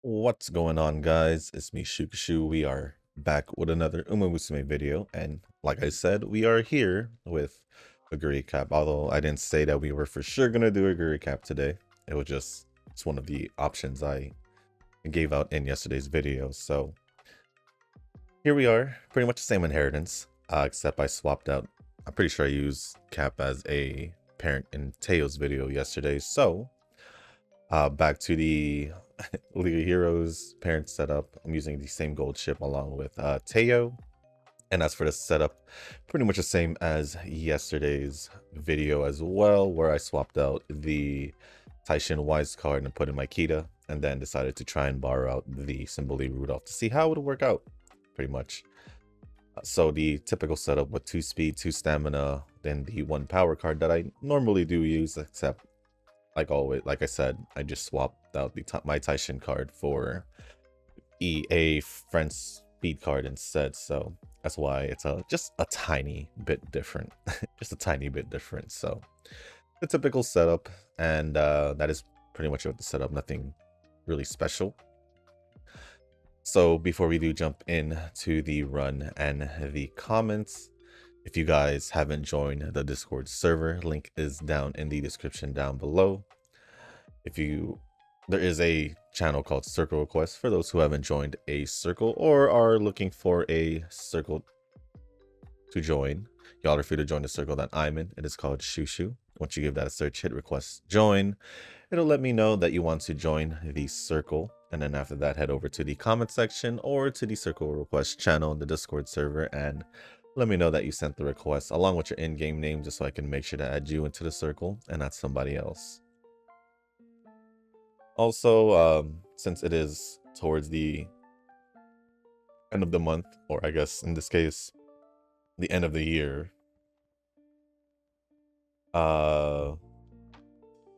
What's going on, guys? It's me, Shukashu. We are back with another Umamusume video, and like I said, we are here with Oguri Cap. Although I didn't say that we were for sure gonna do Oguri Cap today, it's one of the options I gave out in yesterday's video. So here we are, pretty much the same inheritance, except I swapped out. I'm pretty sure I used Cap as a parent in Teo's video yesterday. So back to the League of Heroes parent setup. I'm using the same gold ship along with Teo. And as for the setup, pretty much the same as yesterday's video as well, where I swapped out the Taishin Wise card and put in my Kita, and then decided to try and borrow out the Symboli Rudolph to see how it would work out, pretty much. So the typical setup with 2 speed, 2 stamina, then the 1 power card that I normally do use, except like always, like I said, I just swapped out my Taishin card for EA French speed card instead. So that's why it's just a tiny bit different. Just a tiny bit different. So the typical setup, and that is pretty much what the setup. Nothing really special. So before we do jump into the run and the comments, if you guys haven't joined the Discord server, link is down in the description down below. There is a channel called Circle Request for those who haven't joined a circle or are looking for a circle to join. Y'all are free to join the circle that I'm in. It is called Shushu. Once you give that a search, hit request join. It'll let me know that you want to join the circle. And then after that, head over to the comment section or to the Circle Request channel in the Discord server and let me know that you sent the request along with your in-game name, just so I can make sure to add you into the circle and not somebody else. Also, since it is towards the end of the month, or I guess in this case, the end of the year,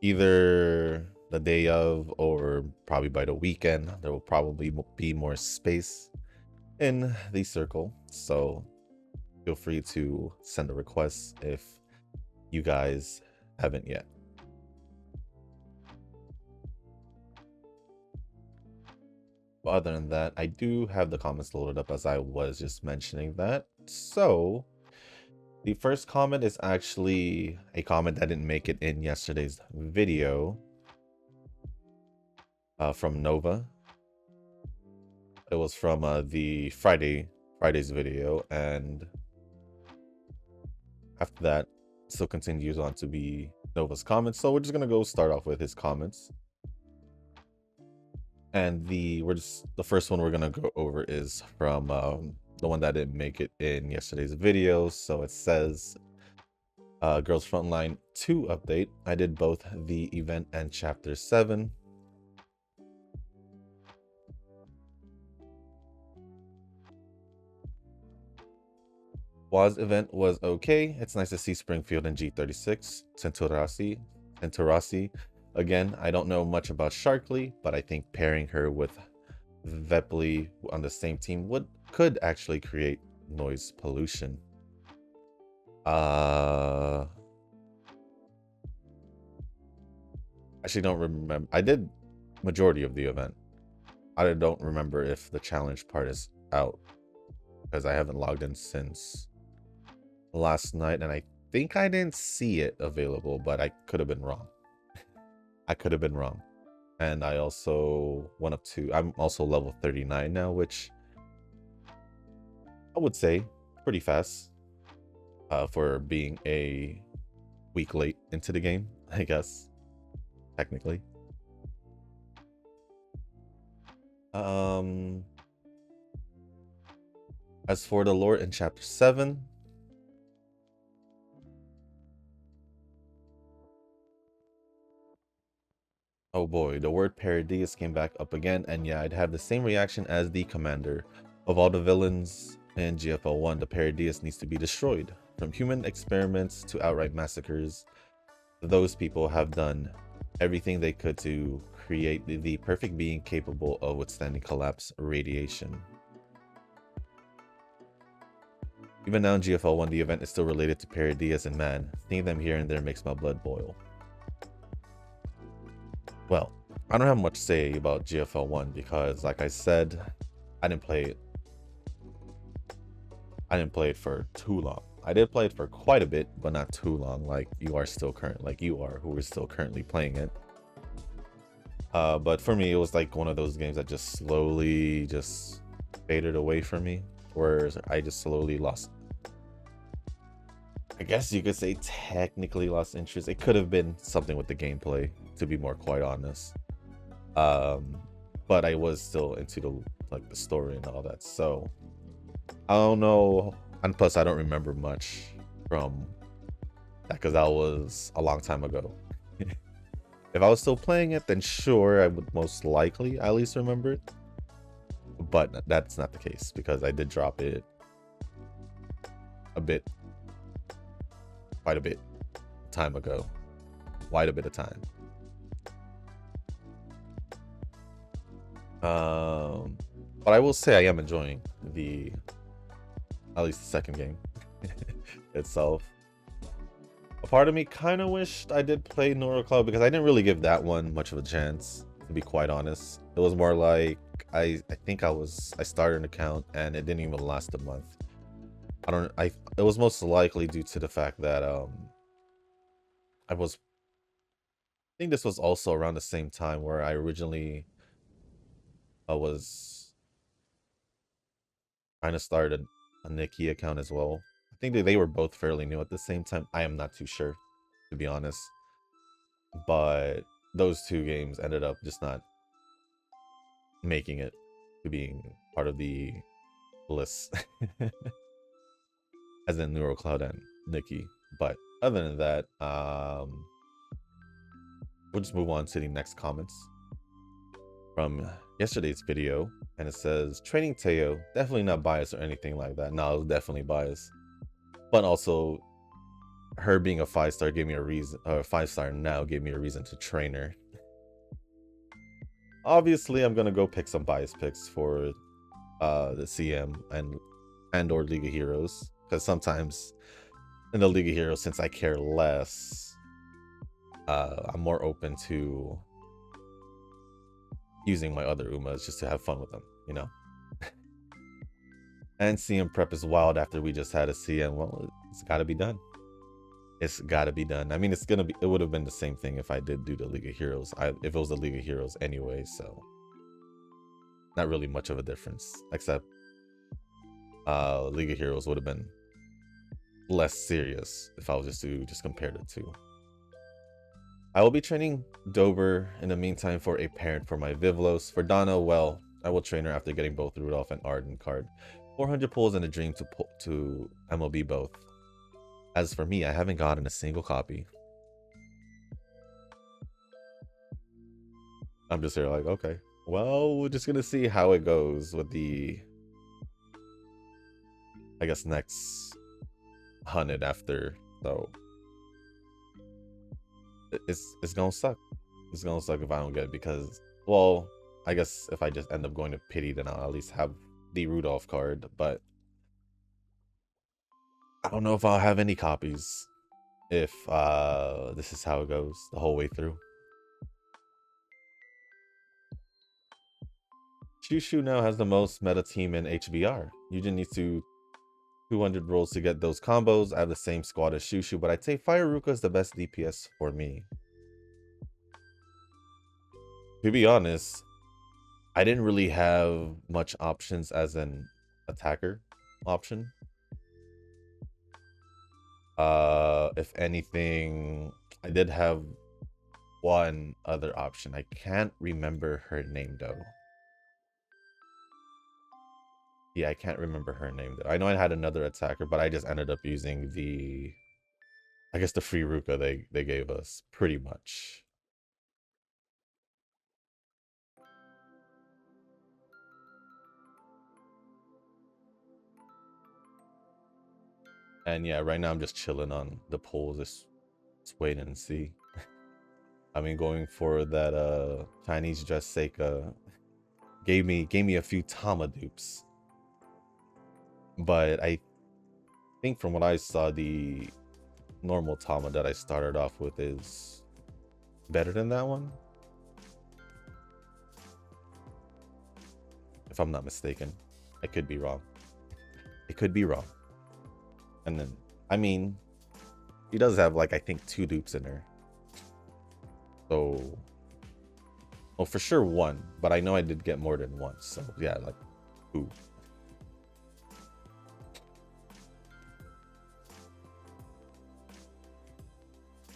either the day of or probably by the weekend, there will probably be more space in the circle. So feel free to send a request if you guys haven't yet. But other than that, I do have the comments loaded up as I was just mentioning that. So the first comment is actually a comment that didn't make it in yesterday's video from Nova. It was from the Friday's video, and after that still continues on to be Nova's comments. So we're just gonna go start off with his comments. And the first one we're gonna go over is from the one that didn't make it in yesterday's video. So it says, Girls Frontline 2 update. I did both the event and chapter 7. WAS event was okay. It's nice to see Springfield and G36. Centurasi. Again, I don't know much about Sharkly, but I think pairing her with Vepley on the same team could actually create noise pollution. Actually don't remember. I did majority of the event. I don't remember if the challenge part is out because I haven't logged in since last night, and I think I didn't see it available, but I could have been wrong. I could have been wrong. And I also went up to, I'm also level 39 now, which I would say pretty fast for being a week late into the game, I guess, technically. As for the lore in chapter 7, oh boy, the word Paradies came back up again, and yeah, I'd have the same reaction as the commander. Of all the villains in GFL 1, the Paradies needs to be destroyed. From human experiments to outright massacres, those people have done everything they could to create the perfect being capable of withstanding collapse radiation. Even now in GFL1, the event is still related to Paradias, and man, seeing them here and there makes my blood boil. Well, I don't have much to say about GFL1 because, like I said, I didn't play it. I didn't play it for too long. I did play it for quite a bit, but not too long. Like you are still current, like you are, who is still currently playing it. But for me, it was like one of those games that just slowly just faded away from me, where I just slowly lost. I guess you could say technically lost interest. It could have been something with the gameplay, to be more quite honest. But I was still into the story and all that. So I don't know, and plus I don't remember much from that because that was a long time ago. If I was still playing it, then sure, I would most likely at least remember it. But that's not the case because I did drop it quite a bit time ago. Quite a bit of time. But I will say I am enjoying at least the second game itself. A part of me kind of wished I did play Neuro Cloud because I didn't really give that one much of a chance, to be quite honest. It was more like I think I started an account and it didn't even last a month. It was most likely due to the fact that I think this was also around the same time where I originally was trying to start a Nikki account as well. I think they were both fairly new at the same time. I am not too sure, to be honest. But those two games ended up just not making it to being part of the list. As in NeuroCloud and Nikki. But other than that, we'll just move on to the next comments from yesterday's video. And it says, training Teo, definitely not biased or anything like that. No, I was definitely biased. But also, her being a 5-star gave me a reason, or a 5-star now gave me a reason to train her. Obviously, I'm gonna go pick some bias picks for the CM and or League of Heroes, because sometimes in the League of Heroes, since I care less, I'm more open to using my other Umas just to have fun with them, you know. And CM prep is wild after we just had a CM. Well, it's got to be done. It's got to be done. I mean, it would have been the same thing if I did do the League of Heroes. If it was the League of Heroes anyway, so not really much of a difference, except League of Heroes would have been less serious if I was just compared the two. I will be training Dober in the meantime for a parent for my Vivlos. For Donna, well, I will train her after getting both Rudolph and Arden card. 400 pulls and a dream to MLB both. As for me, I haven't gotten a single copy. I'm just here like, okay. Well, we're just gonna see how it goes with the, I guess, next 100 after, so it's gonna suck. It's gonna suck if I don't get it because, well, I guess if I just end up going to pity, then I'll at least have the Rudolph card, but I don't know if I'll have any copies if this is how it goes the whole way through. Shushu now has the most meta team in HBR. Eugen needs 200 rolls to get those combos. I have the same squad as Shushu, but I'd say Fireruka is the best DPS for me. To be honest, I didn't really have much options as an attacker option. If anything, I did have one other option. I can't remember her name though. Yeah, I can't remember her name though. I know I had another attacker, but I just ended up using I guess the free Ruka they gave us pretty much. And yeah, right now I'm just chilling on the polls, just waiting and see. I mean, going for that Chinese dress Seika gave me a few Tama dupes. But think from what I saw, the normal Tama that I started off with is better than that one, if I'm not mistaken. I could be wrong. It could be wrong. And then, I mean, he does have like I think 2 dupes in there. So, well, for sure 1, but I know I did get more than 1. So yeah, like 2.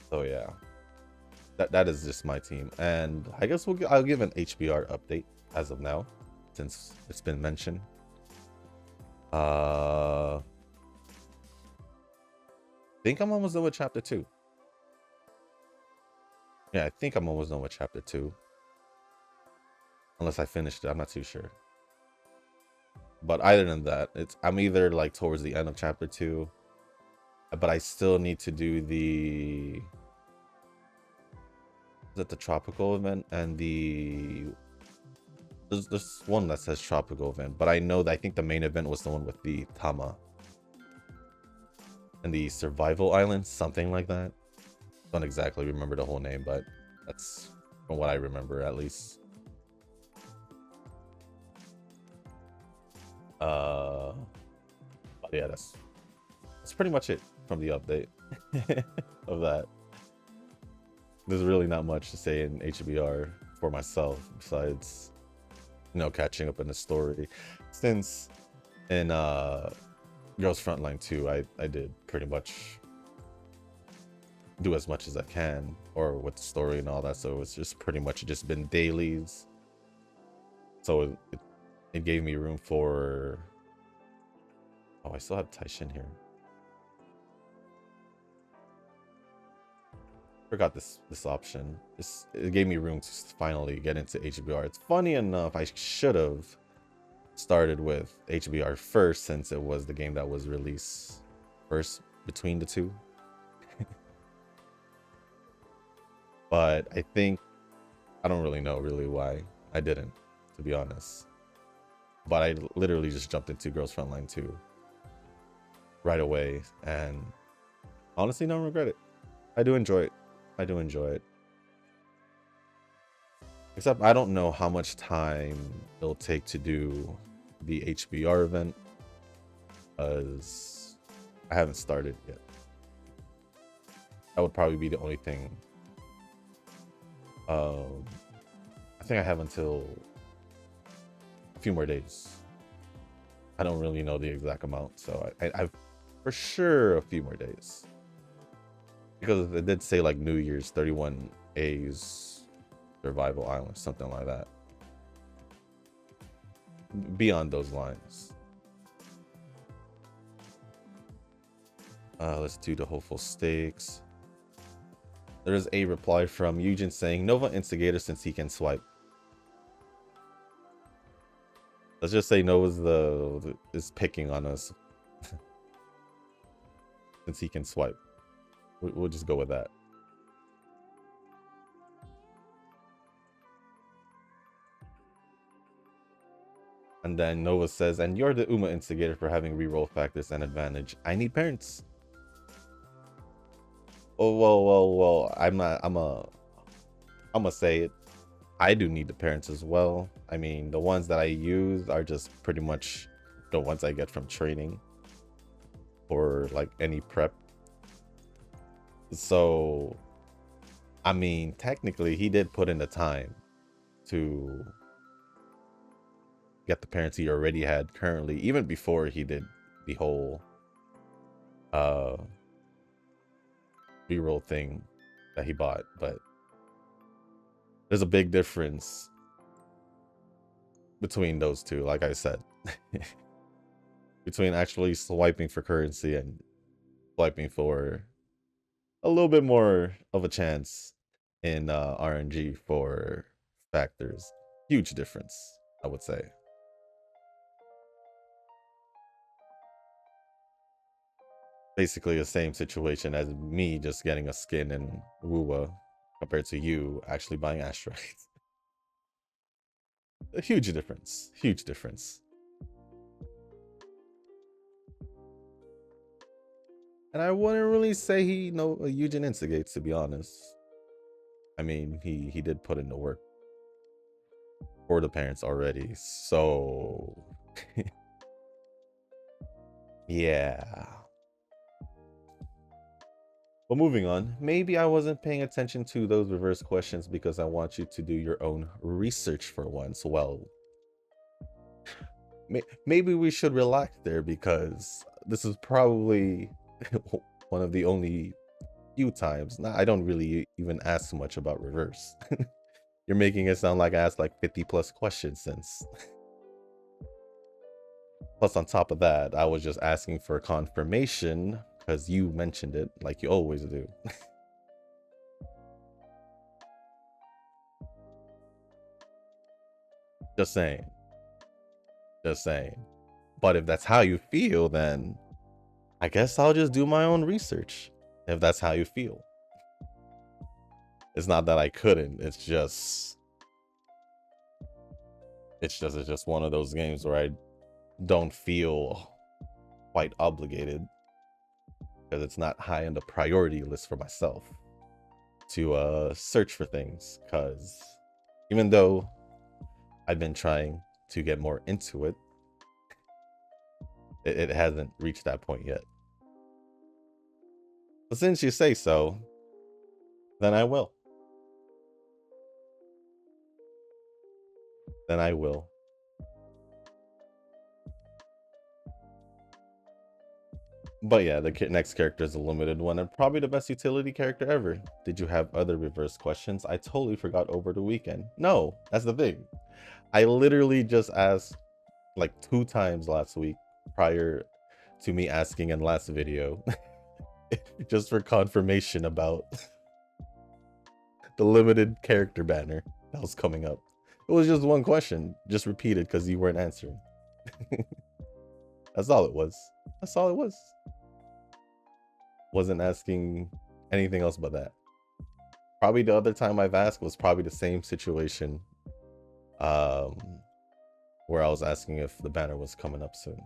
So yeah, that is just my team, and I guess I'll give an HBR update as of now, since it's been mentioned. I think I'm almost done with chapter 2. Yeah, I think I'm almost done with chapter 2. Unless I finished it, I'm not too sure. But other than that, I'm either like towards the end of chapter 2, but I still need to do the tropical event and there's one that says tropical event, but I know that I think the main event was the one with the Tama and the survival island, something like that. Don't exactly remember the whole name, but that's from what I remember at least. But yeah, that's pretty much it from the update of that. There's really not much to say in HBR for myself besides, you know, catching up in the story. Since in Girls Frontline 2, I did pretty much do as much as I can, or with the story and all that. So it's just pretty much just been dailies. So it gave me room for. Oh, I still have Taishin here. Forgot this option. It gave me room to finally get into HBR. It's funny enough, I should have started with HBR first, since it was the game that was released first between the two. But I think I don't really know why I didn't, to be honest. But I literally just jumped into Girls Frontline 2 right away, and honestly don't regret it. I do enjoy it. I do enjoy it. Except I don't know how much time it'll take to do the HBR event, as I haven't started yet. That would probably be the only thing. I think I have until a few more days. I don't really know the exact amount, so I've for sure a few more days. Because it did say like New Year's 31 A's Survival Island, something like that. Beyond those lines. Let's do the hopeful stakes. There is a reply from Eugen saying Nova instigator since he can swipe. Let's just say Nova's is picking on us since he can swipe. We'll just go with that. And then Nova says, and you're the Uma instigator for having reroll factors and advantage. I need parents. Oh, well, I'm gonna say it. I do need the parents as well. I mean, the ones that I use are just pretty much the ones I get from training or like any prep. So, I mean, technically he did put in the time to get the parents he already had currently, even before he did the whole reroll thing that he bought. But there's a big difference between those two, like I said. Between actually swiping for currency and swiping for a little bit more of a chance in RNG for factors. Huge difference, I would say. Basically the same situation as me just getting a skin in Wuwa compared to you actually buying asteroids. A huge difference. Huge difference. And I wouldn't really say he Eugen instigates, to be honest. I mean, he did put in the work for the parents already, so yeah. But moving on, maybe I wasn't paying attention to those reverse questions because I want you to do your own research for once. Well, maybe we should relax there because this is probably one of the only few times. I don't really even ask much about reverse. You're making it sound like I asked like 50 plus questions since. Plus, on top of that, I was just asking for confirmation because you mentioned it like you always do. Just saying. Just saying. But if that's how you feel, then I guess I'll just do my own research. If that's how you feel. It's not that I couldn't. It's just one of those games where I don't feel quite obligated because it's not high on the priority list for myself to search for things, because even though I've been trying to get more into it, it hasn't reached that point yet. But since you say so, then I will. Then I will. But yeah, the next character is a limited one and probably the best utility character ever. Did you have other reverse questions? I totally forgot over the weekend. No, that's the thing. I literally just asked like 2 times last week prior to me asking in last video just for confirmation about the limited character banner that was coming up. It was just one question, just repeated because you weren't answering. That's all it was. That's all it was. Wasn't asking anything else but that. Probably the other time I've asked was probably the same situation, where I was asking if the banner was coming up soon.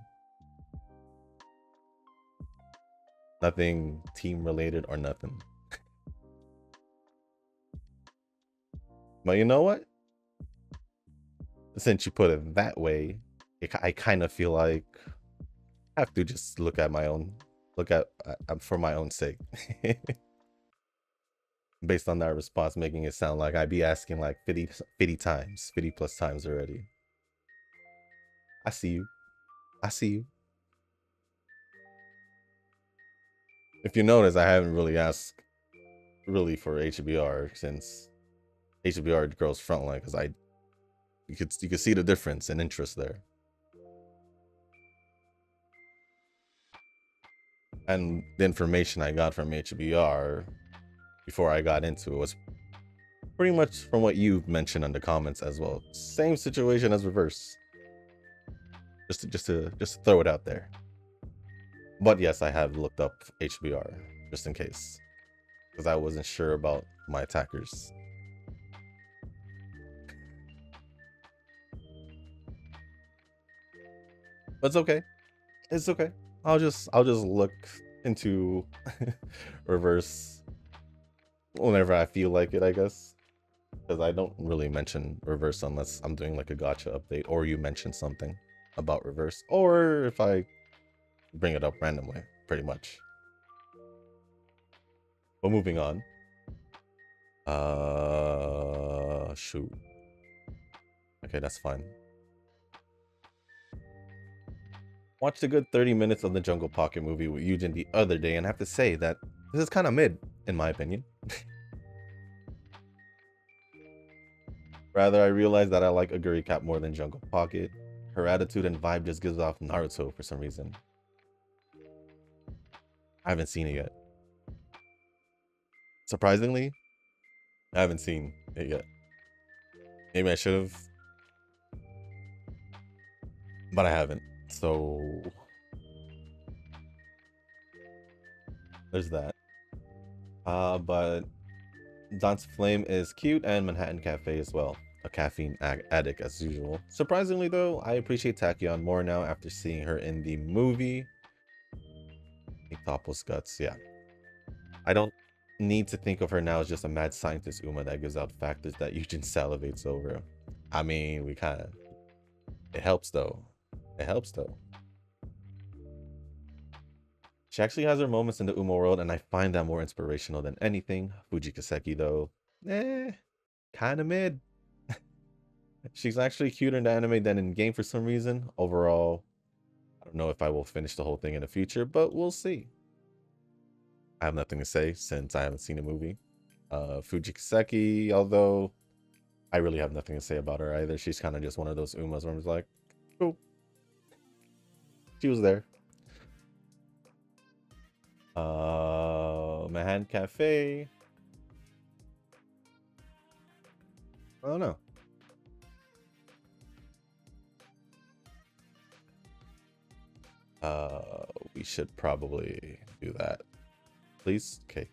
Nothing team related or nothing. But you know what? Since you put it that way, I kind of feel like I have to just look at for my own sake. Based on that response, making it sound like I'd be asking like 50 times, 50 plus times already. I see you. I see you. If you notice, I haven't really asked really for HBR since HBR girls frontline, because you could see the difference in interest there. And the information I got from HBR before I got into it was pretty much from what you've mentioned in the comments as well. Same situation as reverse. Just to throw it out there. But yes, I have looked up HBR just in case, because I wasn't sure about my attackers. But it's okay. It's okay. I'll just look into reverse whenever I feel like it, I guess. Because I don't really mention reverse unless I'm doing like a gacha update or you mention something about reverse, or if I bring it up randomly, pretty much. But moving on. Shoot. Okay, that's fine. Watched a good 30 minutes of the Jungle Pocket movie with Eugen the other day and have to say that this is kind of mid, in my opinion. Rather, I realized that I like Oguri Cap more than Jungle Pocket. Her attitude and vibe just gives off Naruto for some reason. I haven't seen it yet. Surprisingly, I haven't seen it yet. Maybe I should have, but I haven't. So there's that. But Dante's Flame is cute, and Manhattan Cafe as well. A caffeine addict as usual. Surprisingly though, I appreciate Tachyon more now after seeing her in the movie. octopus guts. Yeah. I don't need to think of her now as just a mad scientist Uma that gives out factors that Eugen salivates over. I mean, we kind of... It helps, though. It helps, though. She actually has her moments in the Uma world, and I find that more inspirational than anything. Fujikaseki, though, kind of mid. She's actually cuter in the anime than in game for some reason. Overall, I don't know if I will finish the whole thing in the future, but we'll see. I have nothing to say since I haven't seen a movie. Fujikaseki, although I really have nothing to say about her either. She's kind of just one of those Umas where I'm just like, cool. She was there. Mahan Cafe. I don't know. We should probably do that. Please? Okay.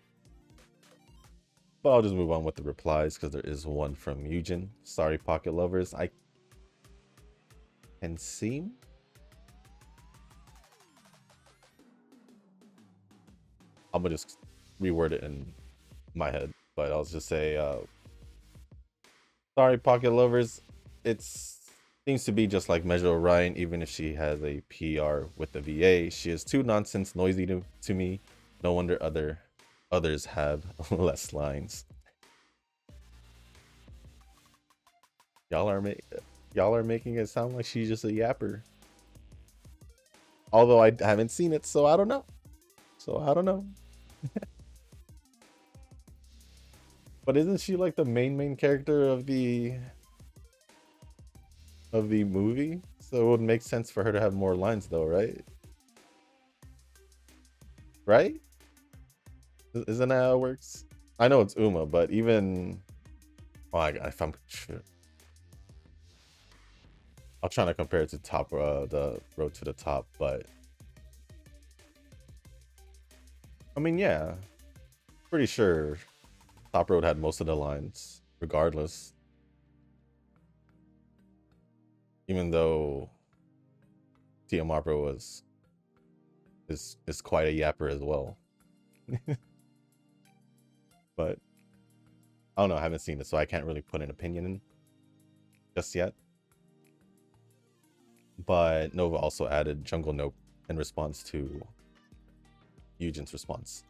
But I'll just move on with the replies because there is one from Eugen. Sorry, pocket lovers. I can seem. I'm gonna just reword it in my head, but I'll just say, sorry, pocket lovers. It seems to be just like Measure Orion, even if she has a PR with the VA. She is too nonsense noisy to me. No wonder others have less lines. Y'all are making it sound like she's just a yapper. Although I haven't seen it, so I don't know. But isn't she like the main character of the movie? So it would make sense for her to have more lines though, right? Right? Isn't that how it works? I know it's Uma, but even... Oh, if I'm sure. I'm trying to compare it to the Road to the Top, but... I mean, yeah. Pretty sure Top Road had most of the lines, regardless. Even though Tiamapro is quite a yapper as well. But I don't know, I haven't seen it, so I can't really put an opinion in just yet. But Nova also added Jungle Nope in response to Eugen's response.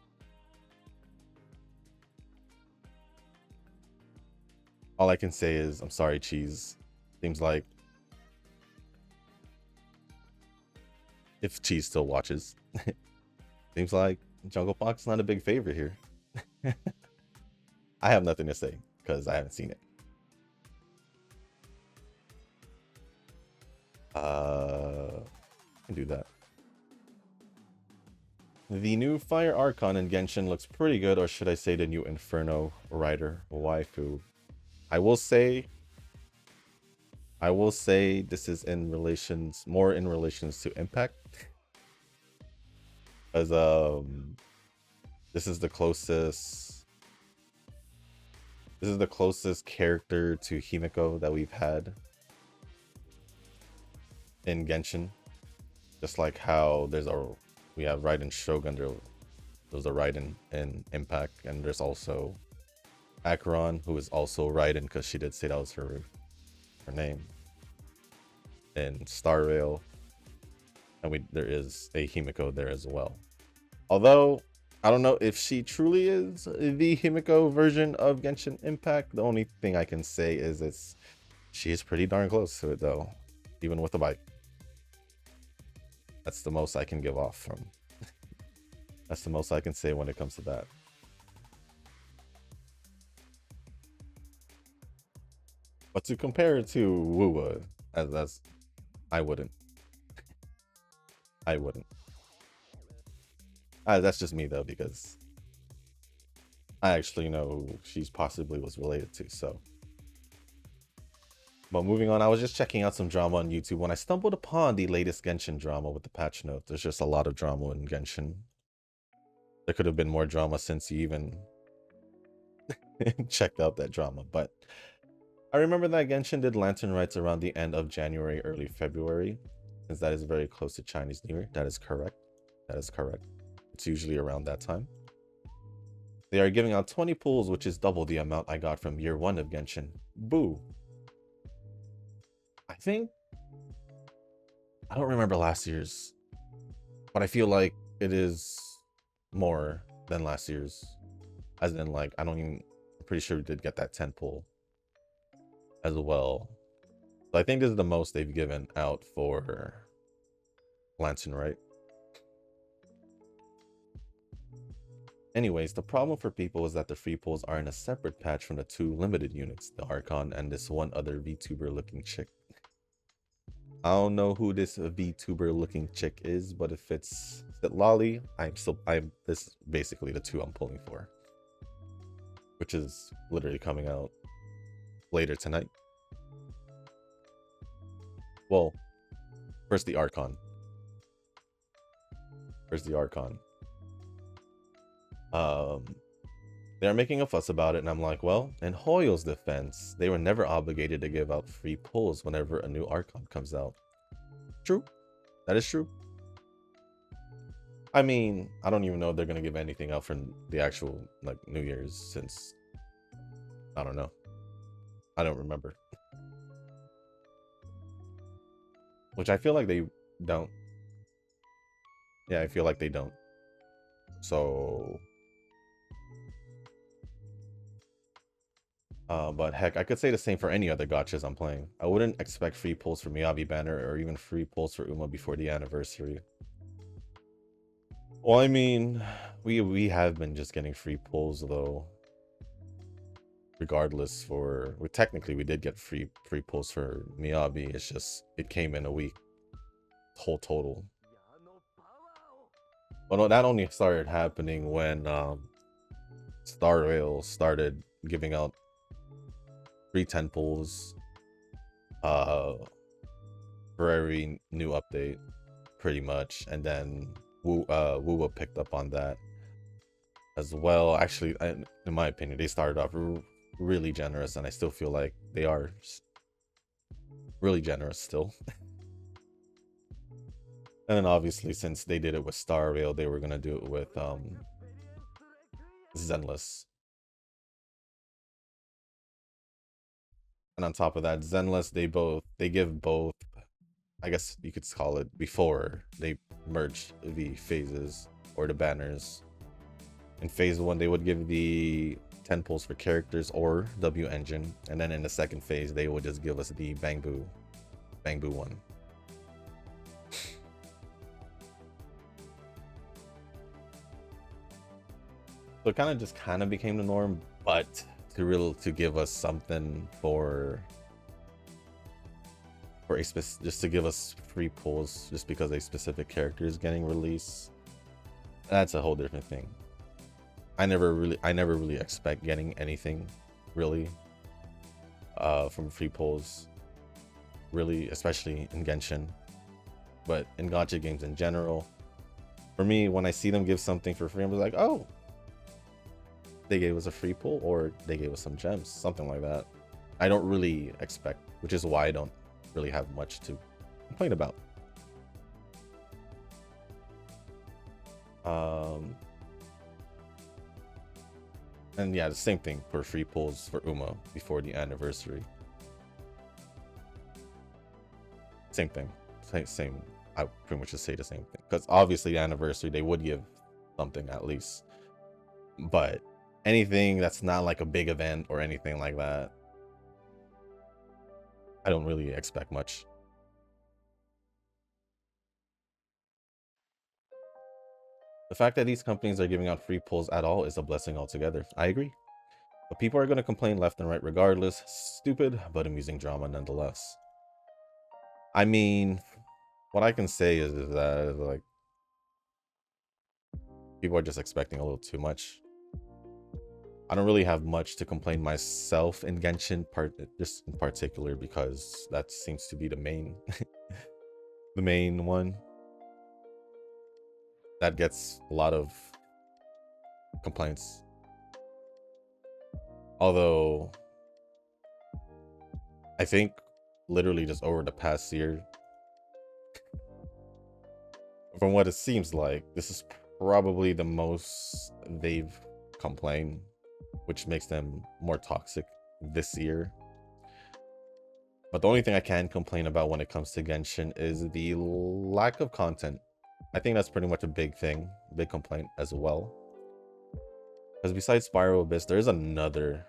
All I can say is, I'm sorry, Cheese. Seems like if Cheese still watches, seems like Jungle Fox is not a big favorite here. I have nothing to say because I haven't seen it. I can do that. The new Fire Archon in Genshin looks pretty good, or should I say the new Inferno Rider waifu. I will say this is more in relations to Impact. As this is the closest character to Himiko that we've had in Genshin. Just like how we have Raiden Shogun, there's a Raiden in Impact, and there's also Acheron, who is also Raiden because she did say that was her name in Star Rail, and there is a Himiko there as well. Although I don't know if she truly is the Himiko version of Genshin Impact. The only thing I can say is she is pretty darn close to it though, even with the bike. That's the most I can give off from. That's the most I can say when it comes to that. But to compare it to Wuwa, as I wouldn't. I wouldn't. That's just me though, because I actually know who she's possibly was related to, so. But moving on, I was just checking out some drama on YouTube when I stumbled upon the latest Genshin drama with the patch note. There's just a lot of drama in Genshin. There could have been more drama since you even checked out that drama, but I remember that Genshin did Lantern Rites around the end of January, early February, since that is very close to Chinese New Year. That is correct. It's usually around that time. They are giving out 20 pulls, which is double the amount I got from year 1 of Genshin. Boo. I think... I don't remember last year's, but I feel like it is more than last year's. As in, like, I'm pretty sure we did get that 10 pull as well. So I think this is the most they've given out for Lantern, right? Anyways, the problem for people is that the free pulls are in a separate patch from the 2 limited units, the Archon and this one other VTuber looking chick. I don't know who this VTuber looking chick is, but if it's Lolly, this is basically the 2 I'm pulling for, which is literally coming out later tonight. Well, first the Archon. They're making a fuss about it, and I'm like, well, in Hoyo's defense, they were never obligated to give out free pulls whenever a new Archon comes out. True. That is true. I mean, I don't even know if they're gonna give anything out for the actual, like, New Year's, since I don't know. I don't remember. Which I feel like they don't. Yeah, I feel like they don't. So... but heck, I could say the same for any other gachas I'm playing. I wouldn't expect free pulls for Miyabi Banner or even free pulls for Uma before the anniversary. Well, I mean, we have been just getting free pulls though. Regardless, technically we did get free pulls for Miyabi. It's just it came in a week. Whole total. Well, no, that only started happening when Star Rail started giving out free 10 pulls for every new update, pretty much, and then Wuwa picked up on that as well. Actually, in my opinion, they started off really generous, and I still feel like they are really generous still. And then obviously, since they did it with Star Rail, they were gonna do it with Zenless. And on top of that, Zenless, they give both, I guess you could call it, before they merged the phases or the banners. In phase 1, they would give the 10 pulls for characters or W engine, and then in the second phase, they would just give us the Bangbu one. So it kind of became the norm, but to give us something just to give us free pulls just because a specific character is getting released, that's a whole different thing. I never really expect getting anything really from free pulls, really, especially in Genshin, but in gacha games in general. For me, when I see them give something for free, I'm like, oh, they gave us a free pull, or they gave us some gems, something like that. I don't really expect, which is why I don't really have much to complain about. And yeah, the same thing for free pulls for Uma before the anniversary. Same thing. Same. I pretty much just say the same thing, because obviously the anniversary they would give something at least, but anything that's not like a big event or anything like that, I don't really expect much. The fact that these companies are giving out free pulls at all is a blessing altogether. I agree. But people are going to complain left and right regardless. Stupid, but amusing drama nonetheless. I mean, what I can say is that, like, people are just expecting a little too much. I don't really have much to complain myself in Genshin just in particular, because that seems to be the main the main one that gets a lot of complaints. Although I think literally just over the past year, from what it seems like, this is probably the most they've complained, which makes them more toxic this year. But the only thing I can complain about when it comes to Genshin is the lack of content. I think that's pretty much a big thing, big complaint as well. Because besides Spiral Abyss, there is another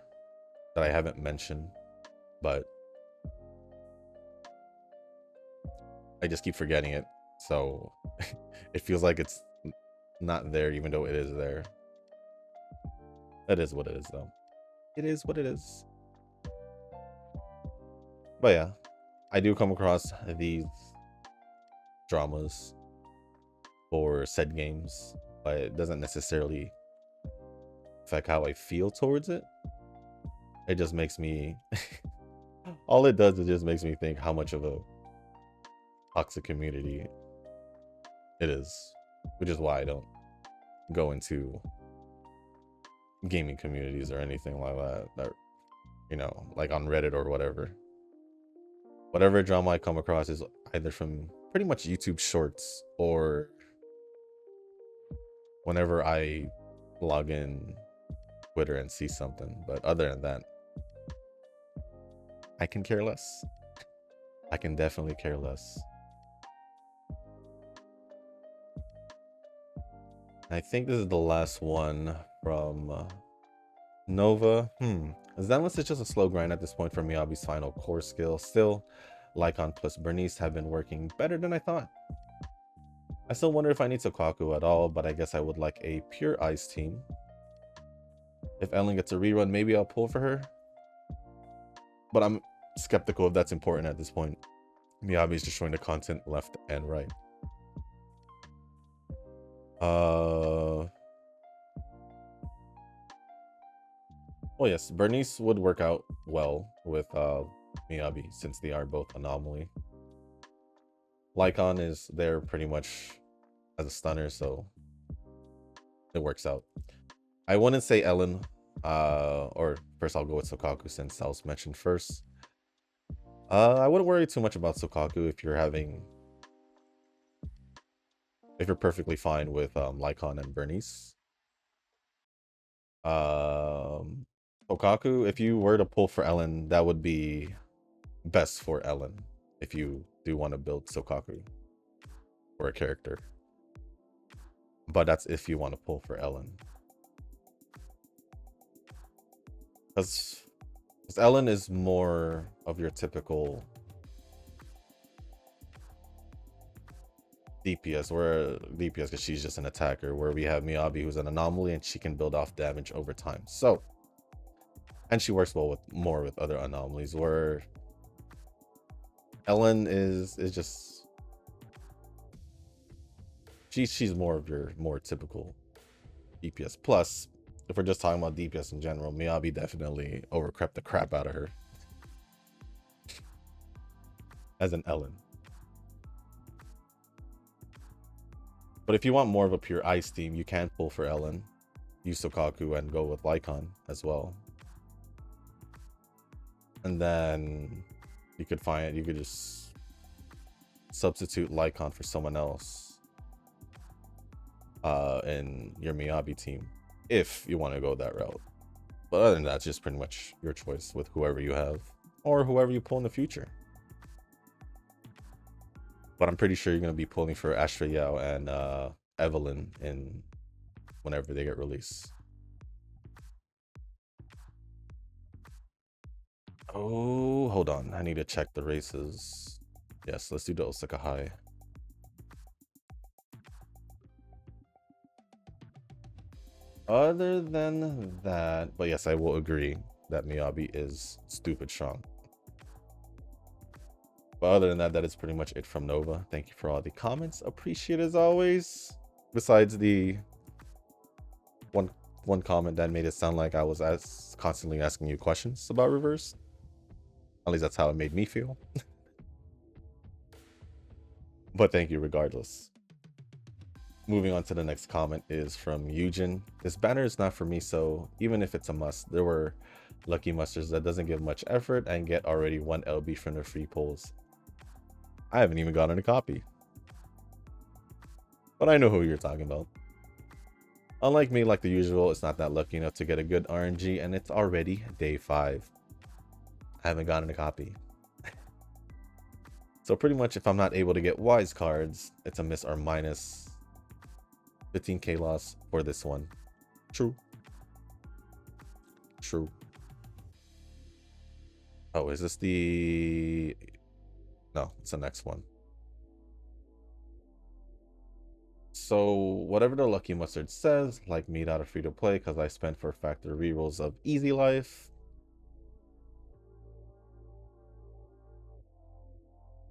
that I haven't mentioned, but I just keep forgetting it. So it feels like it's not there, even though it is there. That is what it is, though. It is what it is. But yeah, I do come across these dramas for said games, but it doesn't necessarily affect how I feel towards it. It just makes me all it does is just makes me think how much of a toxic community it is, which is why I don't go into gaming communities or anything like that, you know, like on Reddit or whatever. Whatever drama I come across is either from pretty much YouTube shorts or whenever I log in Twitter and see something. But other than that, I can care less. I can definitely care less. I think this is the last one from Nova. Xmas is just a slow grind at this point for Miyabi's final core skill. Still, Lycon plus Bernice have been working better than I thought. I still wonder if I need Sokaku at all, but I guess I would like a pure ice team. If Ellen gets a rerun, maybe I'll pull for her. But I'm skeptical if that's important at this point. Miyabi's just showing the content left and right. Oh yes, Bernice would work out well with Miyabi since they are both anomaly. Lycon is there pretty much as a stunner, so it works out. I wouldn't say Ellen, or first I'll go with Sokaku since that was mentioned first. I wouldn't worry too much about Sokaku if you're perfectly fine with Lycon and Bernice. Sokaku, if you were to pull for Ellen, that would be best for Ellen if you do want to build Sokaku for a character. But that's if you want to pull for Ellen. Because Ellen is more of your typical DPS, because she's just an attacker, where we have Miyabi who's an anomaly and she can build off damage over time. So, and she works well with more with other anomalies, where Ellen is just she's more of your more typical DPS. Plus, if we're just talking about DPS in general, Miyabi definitely overcrept the crap out of her as an Ellen. But if you want more of a pure ice team, you can pull for Ellen, use Sokaku, and go with Lycon as well. And then you could just substitute Lycon for someone else in your Miyabi team, if you want to go that route. But other than that, it's just pretty much your choice with whoever you have or whoever you pull in the future. But I'm pretty sure you're going to be pulling for Astra Yao and Evelyn in whenever they get released. Oh, hold on. I need to check the races. Yes, let's do the Osaka High. Other than that, but yes, I will agree that Miyabi is stupid strong. But other than that, that is pretty much it from Nova. Thank you for all the comments. Appreciate it as always. Besides the one comment that made it sound like I was constantly asking you questions about reverse. At least that's how it made me feel. But thank you regardless. Moving on to the next comment is from Eugen. This banner is not for me, so even if it's a must, there were lucky musters that doesn't give much effort and get already 1 LB from the free pulls. I haven't even gotten a copy. But I know who you're talking about. Unlike me, like the usual, it's not that lucky enough to get a good RNG, and it's already day 5. I haven't gotten a copy. So pretty much if I'm not able to get wise cards, it's a miss or minus 15k loss for this one. True. True. Oh, is this the... No, it's the next one. So whatever the Lucky Mustard says, like me, not a free to play because I spent for factor rerolls of Easy Life.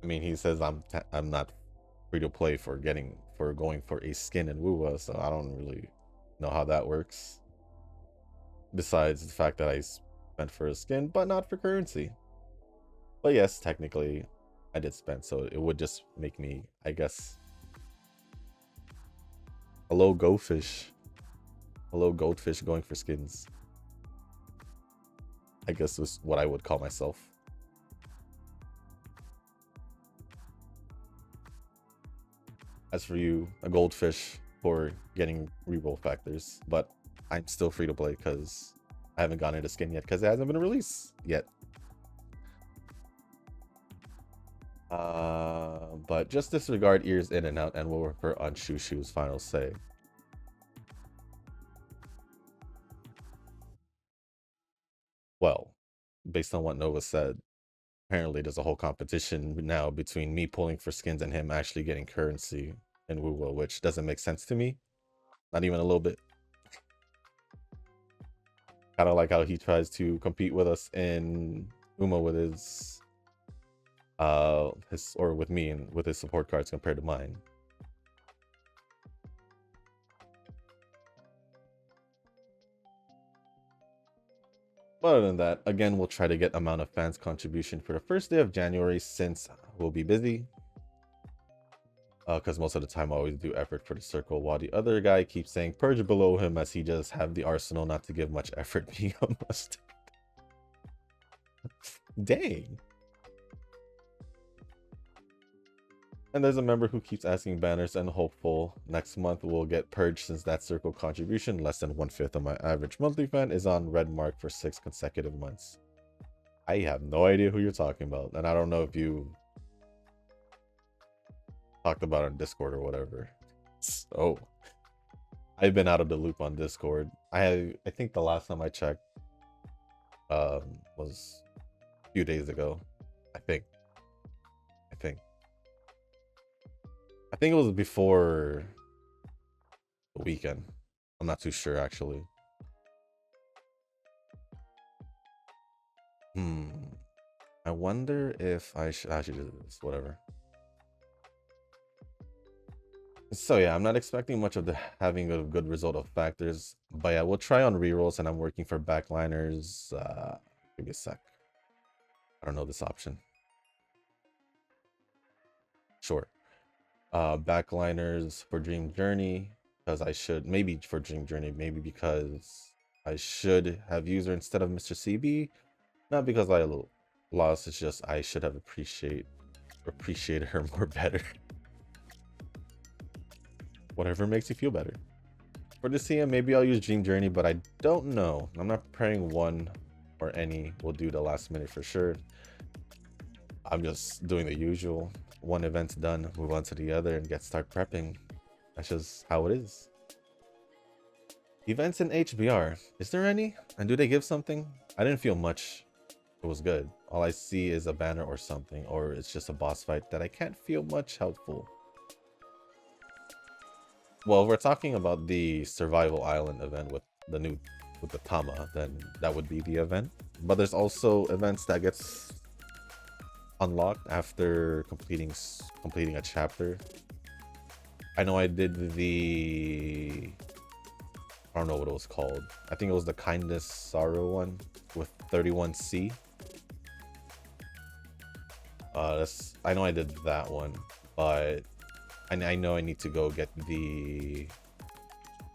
I mean, he says I'm not free to play for going for a skin in Wuwa, so I don't really know how that works. Besides the fact that I spent for a skin, but not for currency. But yes, technically, I did spend, so it would just make me, I guess. Hello, goldfish. Hello, goldfish going for skins. I guess was what I would call myself. As for you, a goldfish for getting reroll factors, but I'm still free to play because I haven't gotten into skin yet because it hasn't been released yet. But just disregard ears in and out and we'll refer on Shushu's final say. Well, based on what Nova said, apparently there's a whole competition now between me pulling for skins and him actually getting currency in Wuwa, which doesn't make sense to me. Not even a little bit. Kind of like how he tries to compete with us in Uma with his or with me and with his support cards compared to mine. But other than that, again, we'll try to get amount of fans contribution for the first day of January since we'll be busy. Because most of the time I always do effort for the circle, while the other guy keeps saying purge below him as he just have the arsenal not to give much effort being a mustard. Dang. And there's a member who keeps asking banners and hopeful next month will get purged since that circle contribution, less than 1/5 of my average monthly fan, is on red mark for 6 consecutive months. I have no idea who you're talking about, and I don't know if you talked about it on Discord or whatever. So I've been out of the loop on Discord. I think the last time I checked was a few days ago. I think it was before the weekend. I'm not too sure actually. I wonder if I should do this, whatever. So yeah, I'm not expecting much of having a good result of factors, but yeah, we'll try on rerolls, and I'm working for backliners. Give me a sec. I don't know this option. Sure. Backliners for Dream Journey, because I should, maybe for Dream Journey, maybe because I should have user instead of Mr. CB. Not because I lost, it's just I should have appreciated her more better. Whatever makes you feel better. For the CM, maybe I'll use Dream Journey, but I don't know. I'm not praying one or any will do the last minute for sure. I'm just doing the usual. One event's done, move on to the other and start prepping. That's just how it is. Events in HBR, is there any? And do they give something? I didn't feel much. It was good. All I see is a banner or something, or it's just a boss fight that I can't feel much helpful. Well, we're talking about the Survival Island event with the Tama, then that would be the event. But there's also events that gets unlocked after completing a chapter. I know I did the, I don't know what it was called. I think it was the Kindness Sorrow one with 31C. I know I did that one, but I know I need to go get the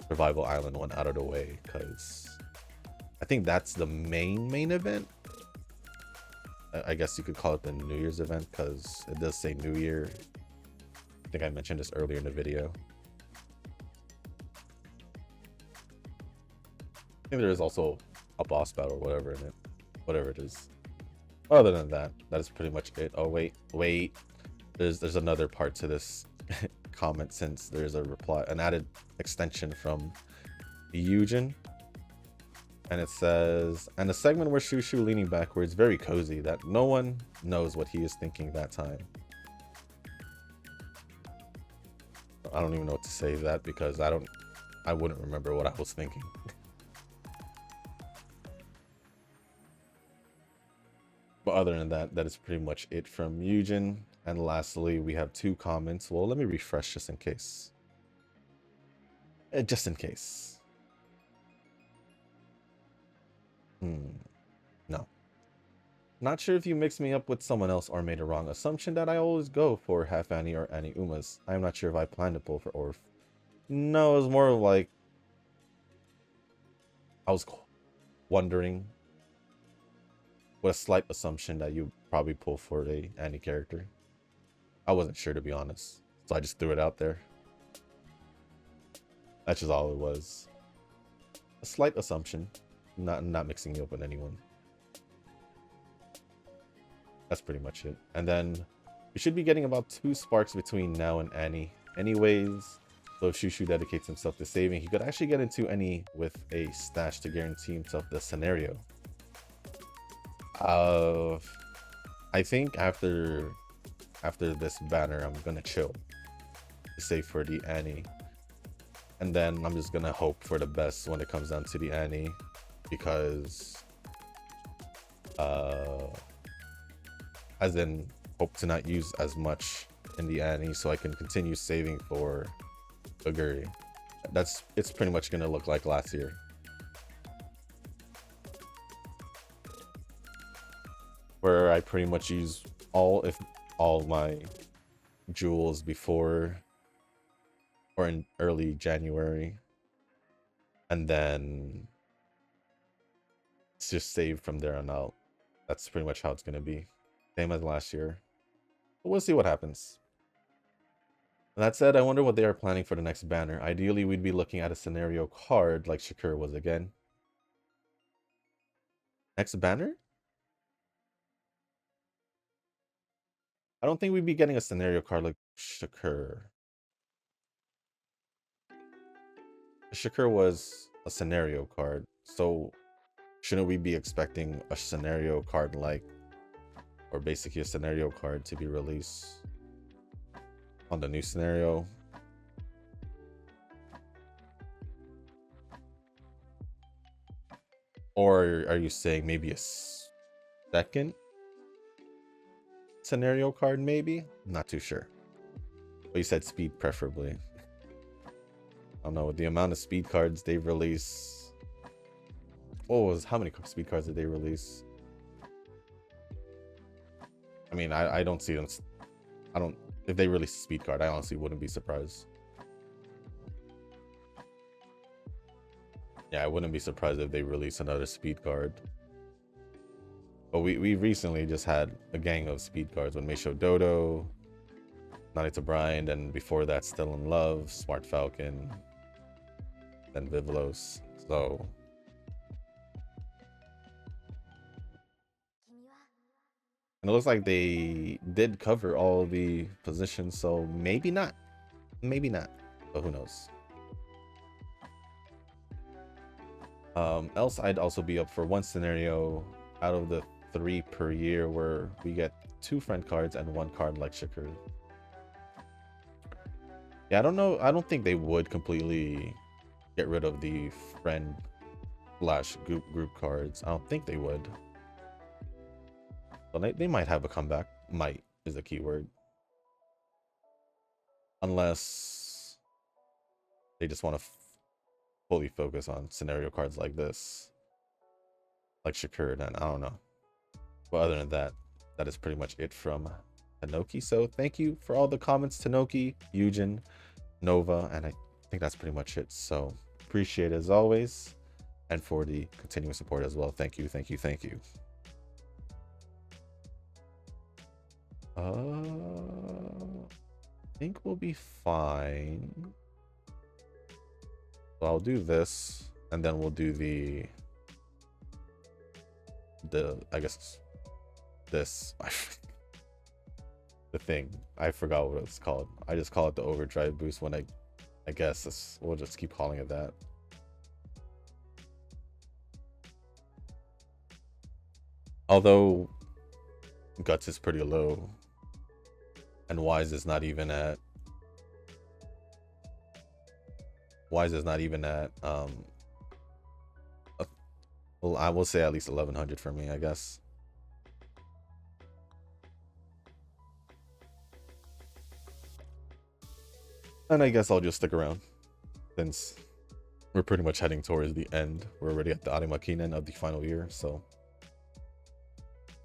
Survival Island one out of the way because I think that's the main event. I guess you could call it the New Year's event because it does say New Year. I think I mentioned this earlier in the video. think there is also a boss battle or whatever in it. Whatever it is. Other than that, that is pretty much it. Oh wait. There's another part to this comment, since there's a reply, an added extension from Eugen. And it says, and a segment where Shushu leaning backwards, very cozy, that no one knows what he is thinking that time. I don't even know what to say to that, because I wouldn't remember what I was thinking. But other than that, that is pretty much it from Eugen. And lastly, we have 2 comments. Well, let me refresh just in case. Just in case. No. Not sure if you mixed me up with someone else or made a wrong assumption that I always go for half Annie or Annie Umas. I'm not sure if I plan to pull for Orf. No, it was more of like I was wondering, with a slight assumption that you probably pull for a Annie character. I wasn't sure, to be honest, so I just threw it out there. That's just all it was. A slight assumption. Not mixing you up with anyone. That's pretty much it. And then we should be getting about 2 sparks between now and Annie. Anyways, so if Shushu dedicates himself to saving, he could actually get into Annie with a stash to guarantee himself the scenario. I think after this banner, I'm gonna chill to save for the Annie. And then I'm just gonna hope for the best when it comes down to the Annie, because as in hope to not use as much in the Annie, so I can continue saving for Oguri. It's pretty much gonna look like last year, where I pretty much use all my jewels before or in early January, and then it's just save from there on out. That's pretty much how it's gonna be, same as last year. But we'll see what happens. That said, I wonder what they are planning for the next banner. Ideally, we'd be looking at a scenario card like Shakur was again. Next banner? I don't think we'd be getting a scenario card like Shakur. Shakur was a scenario card, so shouldn't we be expecting a scenario card like, or basically a scenario card to be released on the new scenario? Or are you saying maybe a second scenario card, maybe? I'm not too sure. But you said speed preferably. I don't know, with the amount of speed cards they release. How many speed cards did they release? I mean, I don't see them. If they release a speed card, I honestly wouldn't be surprised. Yeah, I wouldn't be surprised if they release another speed card. But we recently just had a gang of speed cards with Meisho Dodo, Nanita Brian, and before that, Still in Love, Smart Falcon, then Vivlos. So and it looks like they did cover all the positions, so maybe not. Maybe not. But who knows? Else I'd also be up for one scenario out of the 3 per year where we get 2 friend cards and 1 card like Shakur. Yeah, I don't know. I don't think they would completely get rid of the friend / group cards. I don't think they would. But they might have a comeback. Might is the key word. Unless they just want to fully focus on scenario cards like this, like Shakur, then I don't know. But other than that, that is pretty much it from Tanoki. So thank you for all the comments, Tanoki, Eugen, Nova, and I think that's pretty much it. So appreciate it as always, and for the continuing support as well. Thank you, thank you, thank you. I think we'll be fine. So I'll do this, and then we'll do the I guess this the thing. I forgot what it's called. I just call it the overdrive boost when I guess we'll just keep calling it that. Although Guts is pretty low and Wise is not even at well, I will say at least 1100 for me, I guess. And I guess I'll just stick around since we're pretty much heading towards the end. We're already at the Arimakinen of the final year, so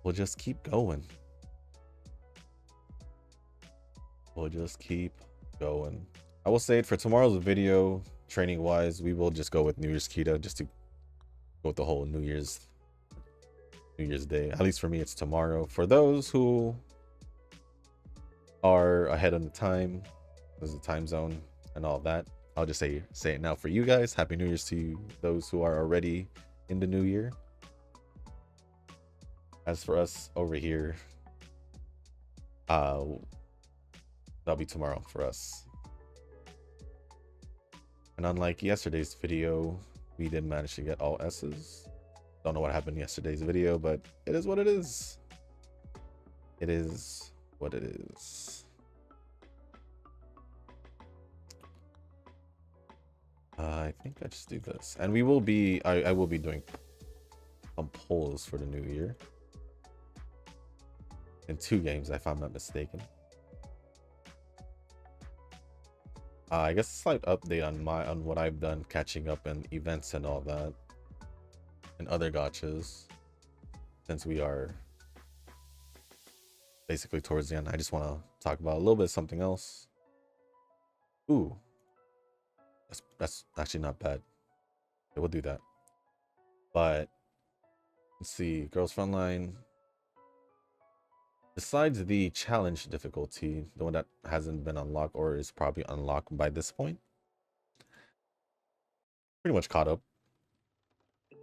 we'll just keep going. We'll just keep going. I will say it for tomorrow's video, training wise, we will just go with New Year's Kita just to go with the whole New Year's Day. At least for me, it's tomorrow. For those who are ahead of the time, there's a time zone and all that, I'll just say it now for you guys. Happy New Year's to those who are already in the new year. As for us over here, that'll be tomorrow for us. And unlike yesterday's video, we did manage to get all S's. Don't know what happened in yesterday's video, but it is what it is. It is what it is. I think I just do this. And we will be, I will be doing some polls for the new year. In 2 games, if I'm not mistaken. I guess a slight update on what I've done catching up in events and all that. And other gachas. Since we are basically towards the end, I just want to talk about a little bit of something else. Ooh. That's actually not bad. Okay, we'll do that. But let's see, Girls Frontline. Besides the challenge difficulty, the one that hasn't been unlocked or is probably unlocked by this point, pretty much caught up.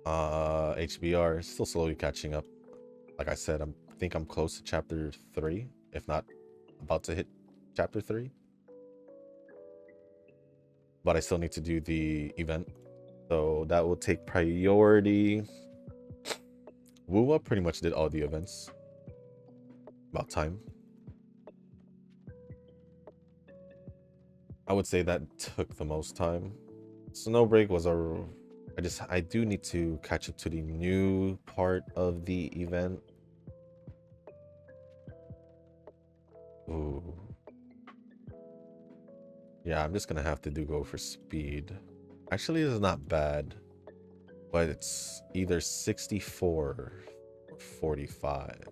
HBR still slowly catching up. Like I said, I think I'm close to chapter 3, if not about to hit chapter 3. But I still need to do the event, so that will take priority. Wuwa pretty much did all the events. About time. I would say that took the most time. Snowbreak was I do need to catch up to the new part of the event. Ooh. Yeah, I'm just gonna have to go for speed. Actually, this is not bad, but it's either 64 or 45.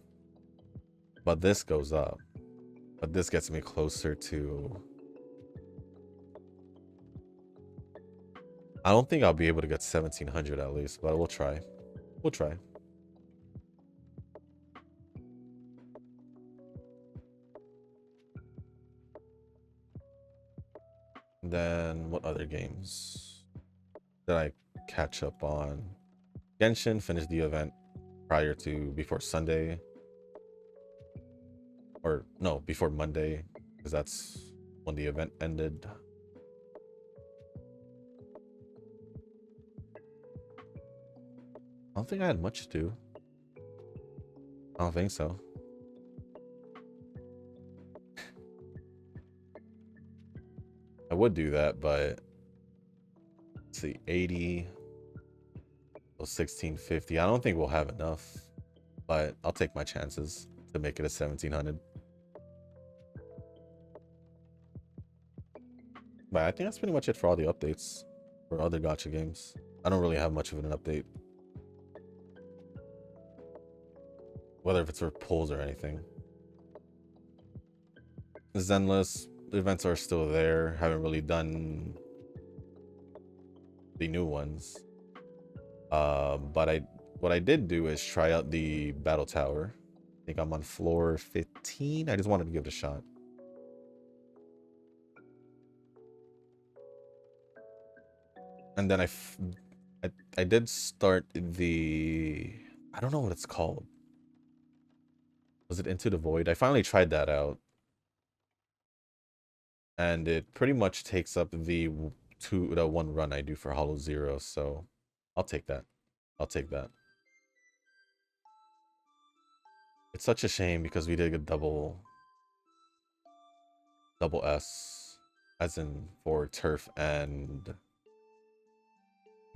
But this goes up. But this gets me closer to... I don't think I'll be able to get 1700 at least, but we'll try. We'll try. Then what other games did I catch up on? Genshin finished the event before Sunday. Or no, before Monday, because that's when the event ended. I don't think I had much to do. I don't think so. I would do that, but let's see, 80, 1650. I don't think we'll have enough, but I'll take my chances to make it a 1700. But I think that's pretty much it for all the updates for other gacha games. I don't really have much of an update, whether if it's for polls or anything. Zenless, the events are still there. Haven't really done the new ones. But what I did do is try out the battle tower. I think I'm on floor 15. I just wanted to give it a shot. And then I did start the, I don't know what it's called. Was it Into the Void? I finally tried that out. And it pretty much takes up the one run I do for Hollow Zero, so I'll take that. I'll take that. It's such a shame because we did a double S, as in for turf and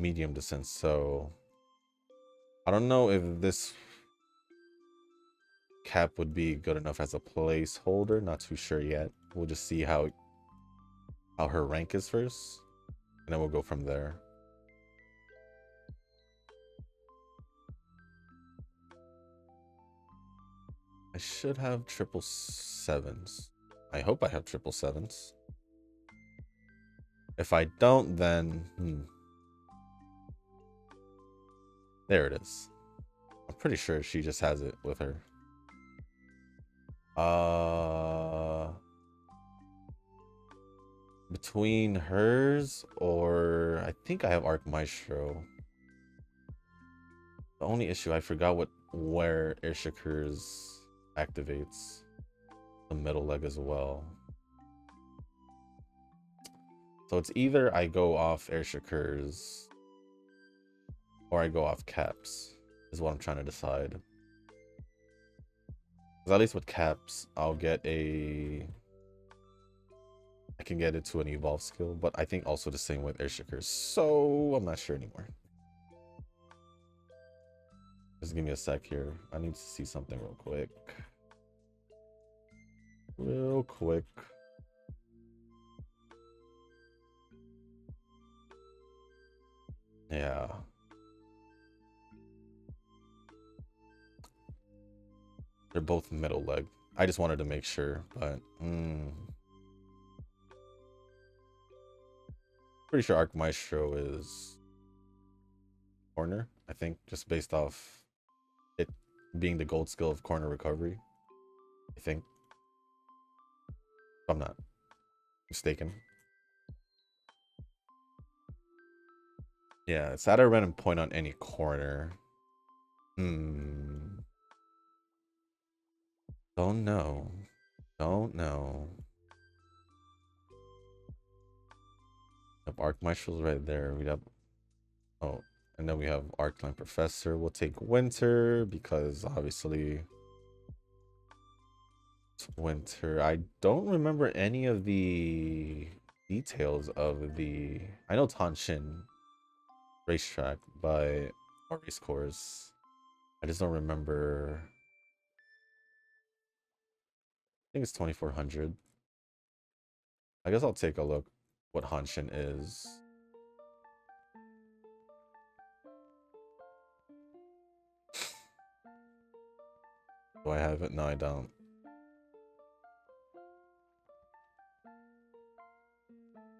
medium descent, so I don't know if this cap would be good enough as a placeholder. Not too sure yet. We'll just see how her rank is first, and then we'll go from there. I should have 777s. I hope I have 777s. If I don't, then there it is. I'm pretty sure she just has it with her. Between hers or I think I have Arc Maestro. The only issue, I forgot where Airshakers activates the middle leg as well. So it's either I go off Airshakers or I go off Caps, is what I'm trying to decide. Because at least with Caps, I can get it to an evolve skill, but I think also the same with Airshakers, so I'm not sure anymore. Just give me a sec here. I need to see something real quick. Real quick. Yeah. They're both middle leg. I just wanted to make sure, but pretty sure Arc Maestro is corner, I think, just based off it being the gold skill of corner recovery. I think. If I'm not mistaken. Yeah, it's at a random point on any corner. Don't know. Don't know. Arc Maestro's right there. We have, oh, and then we have Arcline Professor. We'll take Winter because obviously it's Winter. I don't remember any of the details of the, I know Tanshin racetrack or race course. I just don't remember. I think it's 2400. I guess I'll take a look what Hanshin is. Do I have it? No, I don't.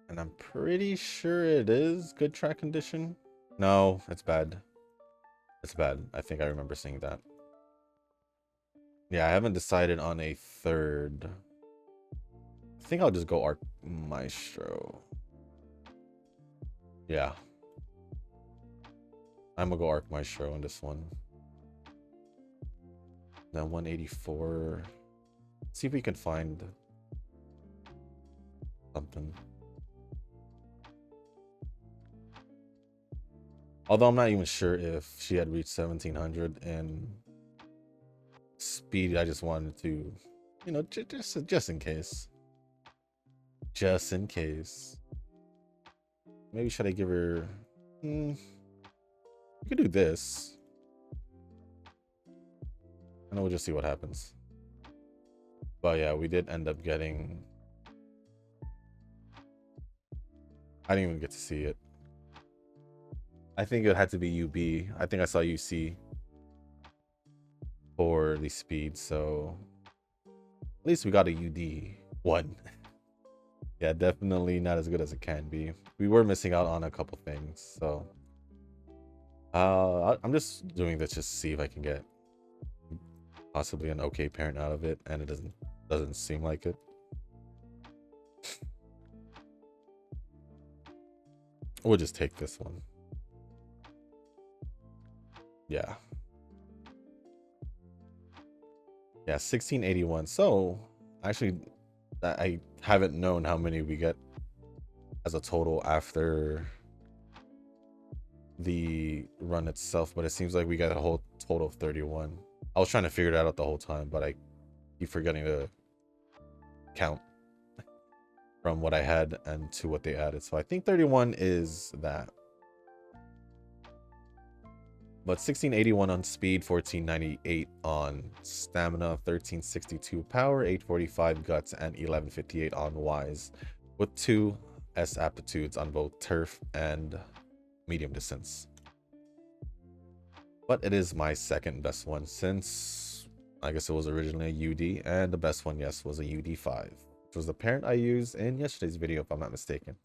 And I'm pretty sure it is good track condition. No, it's bad. It's bad. I think I remember seeing that. Yeah, I haven't decided on a third. I think I'll just go Arc Maestro. Yeah. I'm gonna go Arc Maestro on this one. Then 184. See if we can find something. Although I'm not even sure if she had reached 1700 and speed. I just wanted to, you know, just in case. Just in case. Maybe should I give her? We could do this. And we'll just see what happens. But yeah, we did end up getting. I didn't even get to see it. I think it had to be UB. I think I saw UC for the speed, so at least we got a UD one. Yeah, definitely not as good as it can be. We were missing out on a couple things, so I'm just doing this just to see if I can get possibly an okay parent out of it, and it doesn't seem like it. We'll just take this one. Yeah. Yeah, 1681. So actually, I haven't known how many we get as a total after the run itself, but it seems like we got a whole total of 31. I was trying to figure that out the whole time, but I keep forgetting to count from what I had and to what they added. So I think 31 is that. But 1681 on speed, 1498 on stamina, 1362 power, 845 guts, and 1158 on wise, with 2 S aptitudes on both turf and medium distance. But it is my second best one since I guess it was originally a UD, and the best one, yes, was a UD5, which was the parent I used in yesterday's video, if I'm not mistaken.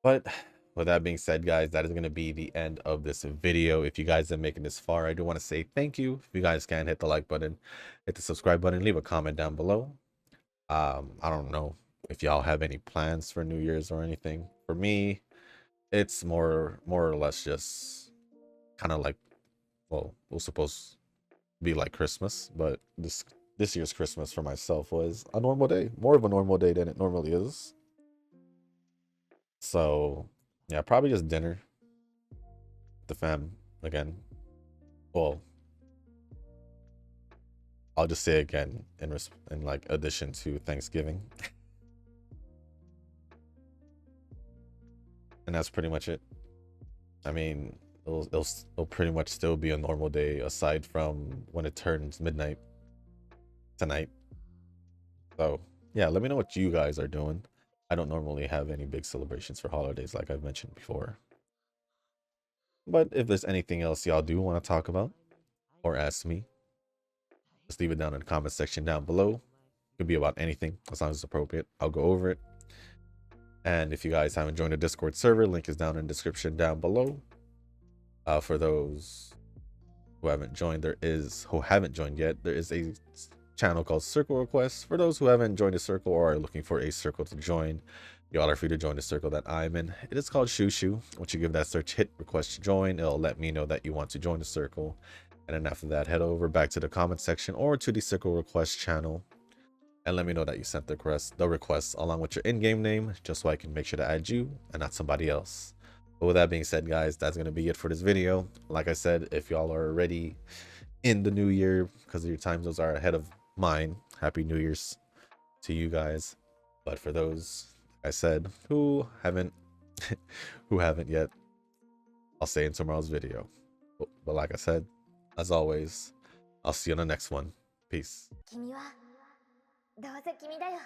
But with that being said, guys, that is going to be the end of this video. If you guys are making this far, I do want to say thank you. If you guys can, hit the like button, hit the subscribe button, leave a comment down below. I don't know if y'all have any plans for New Year's or anything. For me, it's more or less just kind of like, well, it was supposed to be like Christmas, but this year's Christmas for myself was a normal day, more of a normal day than it normally is. So yeah, probably just dinner with the fam again. Well, I'll just say again in like addition to Thanksgiving. And that's pretty much it. I mean, it'll pretty much still be a normal day aside from when it turns midnight tonight. So yeah, let me know what you guys are doing. I don't normally have any big celebrations for holidays like I've mentioned before. But if there's anything else y'all do want to talk about or ask me, just leave it down in the comment section down below. It could be about anything as long as it's appropriate. I'll go over it. And if you guys haven't joined the Discord server, link is down in the description down below. For those who haven't joined yet, there is a channel called Circle Requests. For those who haven't joined a circle or are looking for a circle to join, y'all are free to join the circle that I'm in. It is called Shushu. Once you give that search hit request to join, it'll let me know that you want to join the circle. And then after that, head over back to the comment section or to the Circle Request channel and let me know that you sent the request along with your in-game name, just so I can make sure to add you and not somebody else. But with that being said, guys, that's going to be it for this video. Like I said, if y'all are already in the new year because your time zones are ahead of mine, happy New Year's to you guys. But for those, like I said, who haven't yet, I'll say in tomorrow's video. But like I said, as always, I'll see you on the next one. Peace. 君はどうせ君だよ。